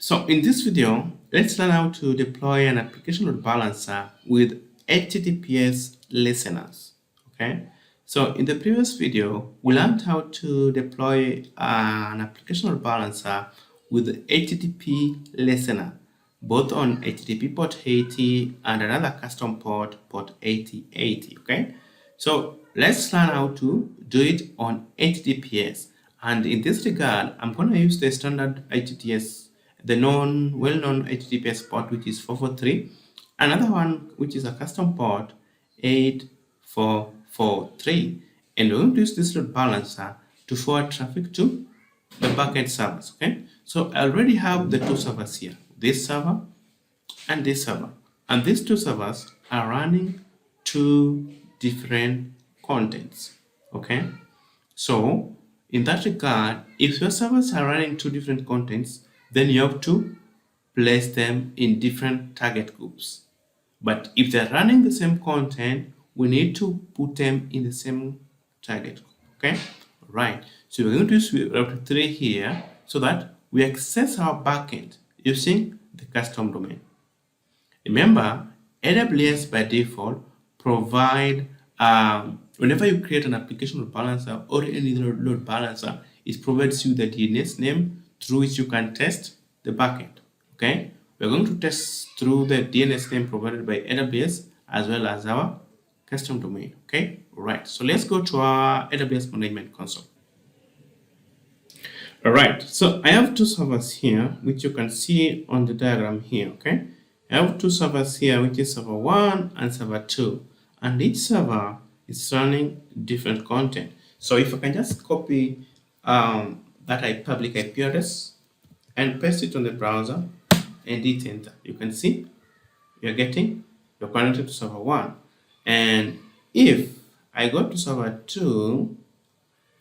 So in this video, let's learn how to deploy an application load balancer with HTTPS listeners. Okay. So in the previous video, we learned how to deploy an application load balancer with HTTP listener, both on HTTP port 80 and another custom port 8080. Okay. So let's learn how to do it on HTTPS. And in this regard, I'm going to use the standard HTTPS, the well-known HTTPS port, which is 443. Another one, which is a custom port, 8443. And we're going to use this load balancer to forward traffic to the backend servers. Okay. So I already have the two servers here, this server and this server. And these two servers are running two different contents. Okay. So in that regard, if your servers are running two different contents, then you have to place them in different target groups. But if they're running the same content, we need to put them in the same target group. Okay. Right. So we're going to use router 3 here so that we access our backend using the custom domain. Remember, AWS by default provide whenever you create an application load balancer or any load balancer, it provides you the DNS name through which you can test the backend. Okay, we're going to test through the DNS name provided by AWS as well as our custom domain. Okay, right. So let's go to our AWS management console. All right. So I have two servers here, which you can see on the diagram here. Okay, I have two servers here, which is server 1 and server 2, and each server is running different content. So if I can just copy that public IP address and paste it on the browser and hit enter, you can see you're connected to server 1. And if I go to server 2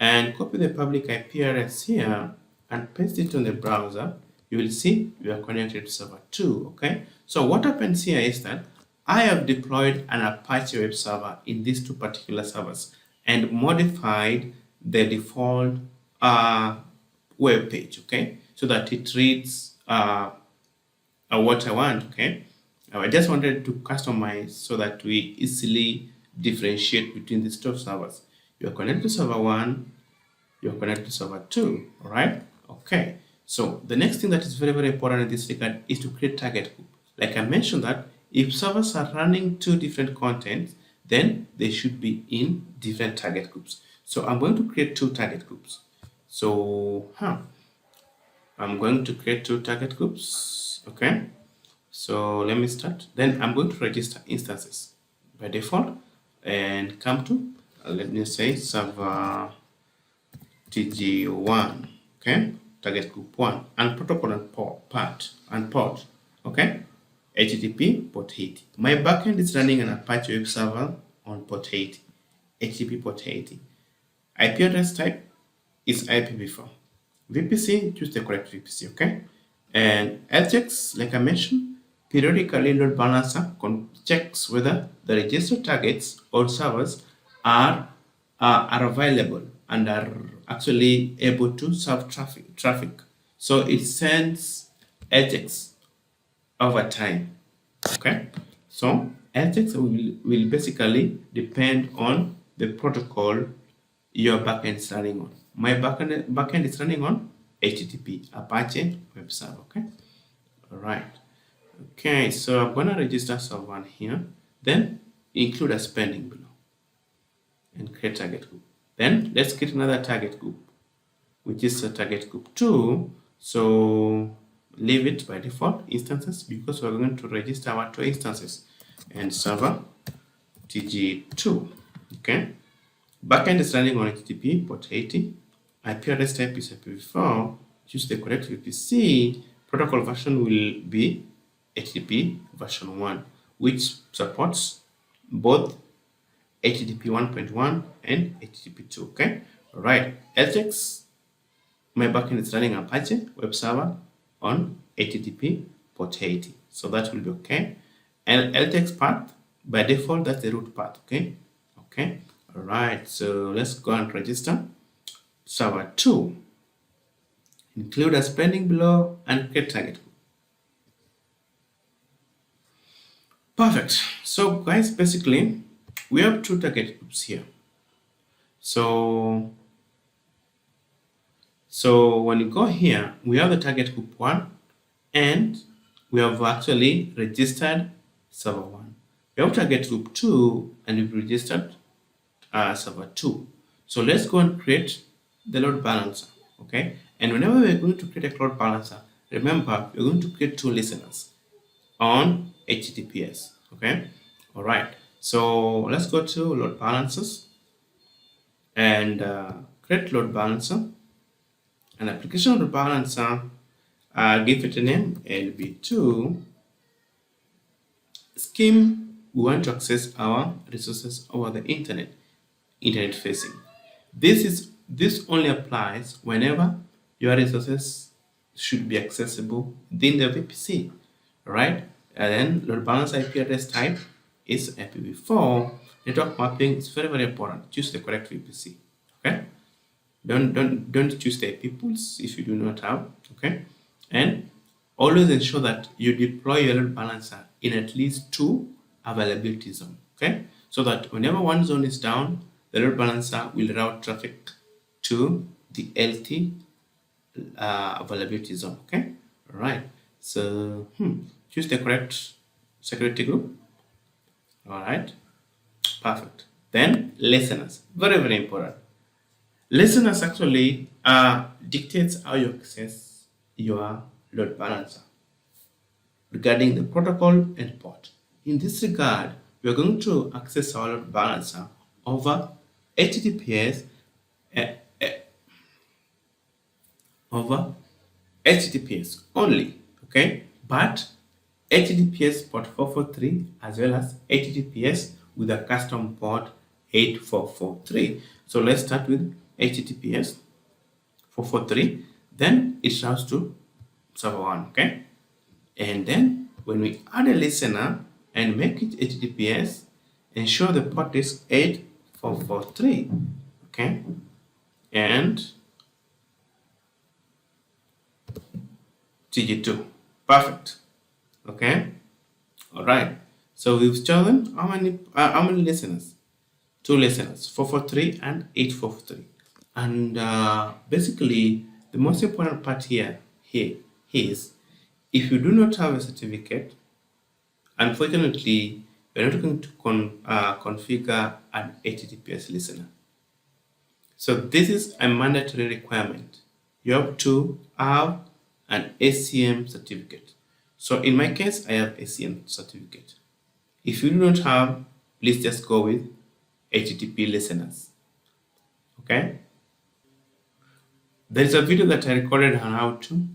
and copy the public IP address here and paste it on the browser, you will see you are connected to server 2. Okay, so what happens here is that I have deployed an Apache web server in these two particular servers and modified the default web page, okay, so that it reads what I want. Okay, I just wanted to customize so that we easily differentiate between these two servers. You are connected to server 1, you are connected to server 2. All right. Okay, so the next thing that is very, very important in this regard is to create target group. Like I mentioned that if servers are running two different contents, then they should be in different target groups. So I'm going to create two target groups. So I'm going to create two target groups. Okay, so let me start. Then I'm going to register instances by default and come to let me say server TG1. Okay, target group 1 and protocol and port. Okay, HTTP port 80. My backend is running an Apache web server on port 80, HTTP port 80. IP address type is IPv4. VPC, choose the correct VPC. Okay, and LTX, like I mentioned, periodically load balancer checks whether the registered targets or servers are available and are actually able to serve traffic. So it sends LTX over time. Okay, so LTX will basically depend on the protocol your backend is running on. My backend is running on HTTP Apache web server. Okay, all right. Okay, so I'm gonna register server here, then include a spending below and create target group. Then let's create another target group, which is a target group 2. So leave it by default instances because we're going to register our 2 instances and server TG2. Okay, backend is running on HTTP port 80. IP address type is IPv4. Choose the correct VPC. Protocol version will be HTTP version 1, which supports both HTTP 1.1 and HTTP 2. Okay, all right. LTX, my backend is running Apache web server on HTTP port 80, so that will be okay. And LTX path by default, that's the root path. Okay, all right. So let's go and register server 2. include as pending below, and create target group. Perfect. So guys, basically we have two target groups here. So when you go here, we have the target group 1, and we have actually registered server 1. We have target group 2, and we've registered server 2. So let's go and create the load balancer. Okay, and whenever we're going to create a load balancer, remember we're going to create 2 listeners on HTTPS. Okay, all right. So let's go to load balancers and create load balancer. An application load balancer, give it a name ALB2 scheme. We want to access our resources over the internet facing. This only applies whenever your resources should be accessible within the VPC, right? And then load balancer IP address type is IPv4. Network mapping is very, very important. Choose the correct VPC. Okay. Don't choose the IP pools if you do not have. Okay. And always ensure that you deploy your load balancer in at least 2 availability zones. Okay. So that whenever one zone is down, the load balancer will route traffic to the LT availability zone. Okay. All right. So choose the correct security group. All right. Perfect. Then listeners, very, very important. Listeners actually dictates how you access your load balancer regarding the protocol and port. In this regard, we are going to access our load balancer over HTTPS only, okay? But HTTPS port 443 as well as HTTPS with a custom port 8443. So let's start with HTTPS 443. Then it routes to server 1, okay? And then when we add a listener and make it HTTPS, ensure the port is 8443, okay? And TG2, perfect, okay? All right. So we've chosen how many listeners? 2 listeners, 443 and 8443. And basically, the most important part here is if you do not have a certificate, unfortunately, you're not going to configure an HTTPS listener. So this is a mandatory requirement. You have to have an ACM certificate. So in my case, I have ACM certificate. If you do not have, please just go with HTTP listeners. Okay. There is a video that I recorded on how to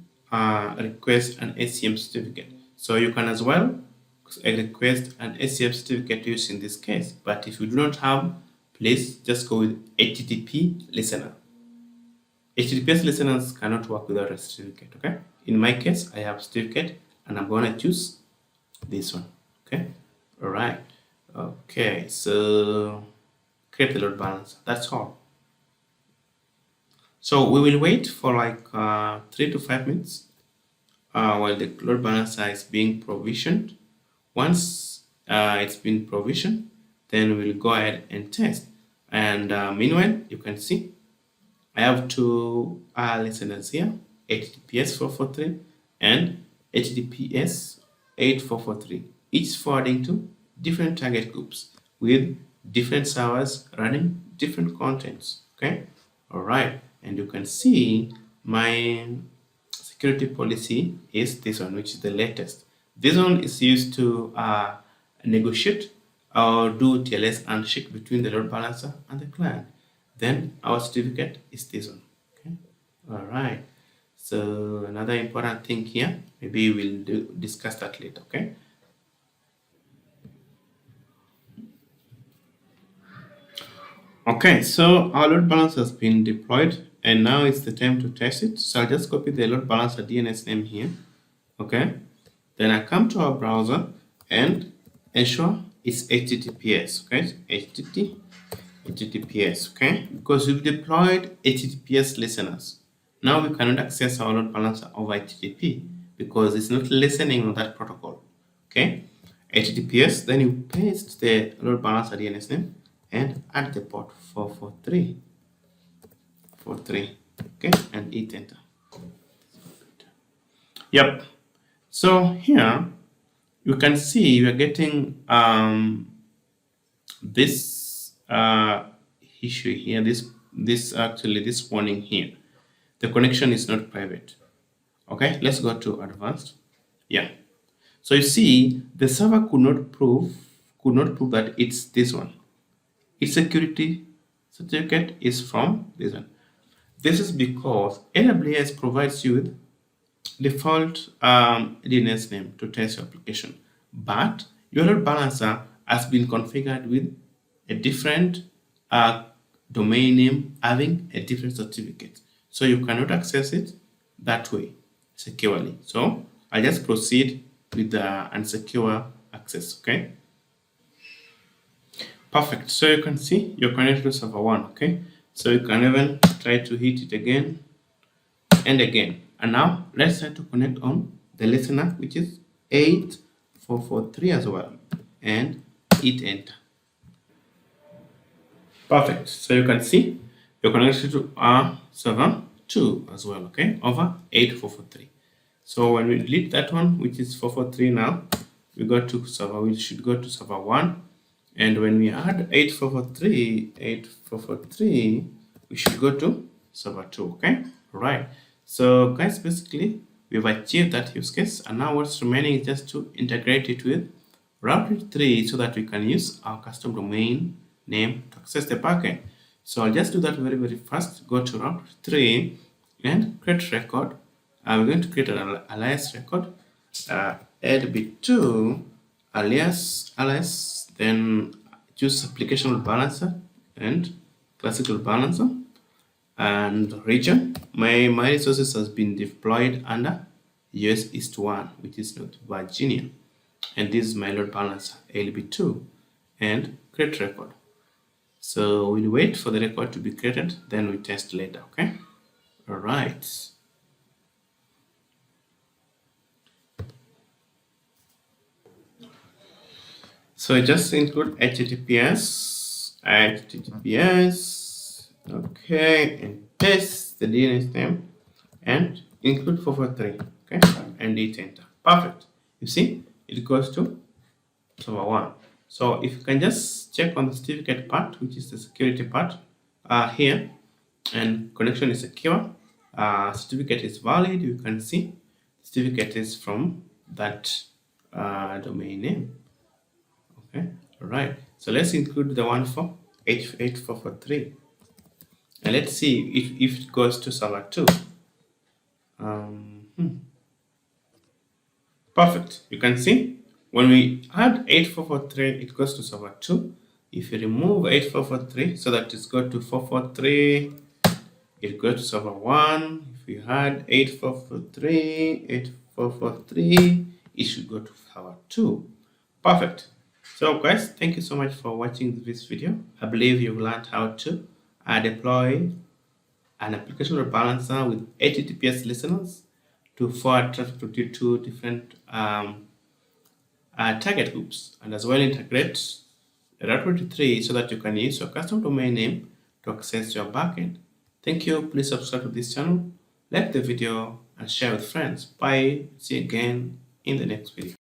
request an ACM certificate. So you can as well request an ACM certificate using this case. But if you do not have, please just go with HTTP listener. HTTPS listeners cannot work without a certificate. Okay. In my case, I have certificate, and I'm going to choose this one. Okay. All right. Okay. So create the load balancer. That's all. So we will wait for like 3 to 5 minutes while the load balancer is being provisioned. Once it's been provisioned, then we'll go ahead and test. And meanwhile, you can see I have 2 listeners here, HTTPS 443 and HTTPS 8443, each forwarding to different target groups with different servers running different contents. Okay. All right. And you can see my security policy is this one, which is the latest. This one is used to negotiate or do TLS handshake between the load balancer and the client. Then our certificate is this one. Okay. All right. So another important thing here, maybe we'll discuss that later. Okay. Okay, so our load balancer has been deployed, and now it's the time to test it. So I'll just copy the load balancer DNS name here. Okay. Then I come to our browser and ensure it's HTTPS. Okay. HTTPS. Okay. Because we've deployed HTTPS listeners. Now we cannot access our load balancer over HTTP because it's not listening on that protocol. Okay, HTTPS, then you paste the load balancer DNS name and add the port 443, okay, and hit enter. Yep. So here you can see we are getting this issue here. This warning here. The connection is not private. Okay, let's go to advanced. Yeah. So you see the server could not prove that it's this one. Its security certificate is from this one. This is because AWS provides you with default DNS name to test your application, but your load balancer has been configured with a different domain name having a different certificate, so you cannot access it that way securely. So I just proceed with the unsecure access. Okay, perfect. So you can see you're connected to server 1. Okay, so you can even try to hit it again and again. And now let's try to connect on the listener, which is 8443 as well, and hit enter. Perfect. So you can see you're connected to our server 2 as well, okay, over 8443. So when we delete that one, which is 443 now, we should go to server 1. And when we add 8443, we should go to server 2, okay? Right. So guys, basically we've achieved that use case, and now what's remaining is just to integrate it with router 3 so that we can use our custom domain name to access the backend. So I'll just do that very fast. Go to router 3 and create record. I'm going to create an alias record, ALB2 alias, then choose application load balancer and classical balancer and region. My resources has been deployed under US East 1, which is not Virginia, and this is my load balancer ALB2, and create record. So we'll wait for the record to be created, then we test later. Okay, all right. So just include HTTPS, okay, and paste the DNS name and include 443, okay, and hit enter. Perfect. You see, it goes to server 1. So if you can just check on the certificate part, which is the security part here, and connection is secure, certificate is valid, you can see certificate is from that domain name. Okay, all right. So let's include the one for 8443, and let's see if it goes to server 2. Perfect. You can see when we add 8443, it goes to server 2. If you remove 8443 so that it's got to 443, it goes to server 1. If you add 8443, it should go to server 2. Perfect. So guys, thank you so much for watching this video. I believe you've learned how to deploy an application load balancer with HTTPS listeners to forward traffic to 2 different target groups, and as well integrate router 3 so that you can use your custom domain name to access your backend. Thank you. Please subscribe to this channel, like the video, and share with friends. Bye. See you again in the next video.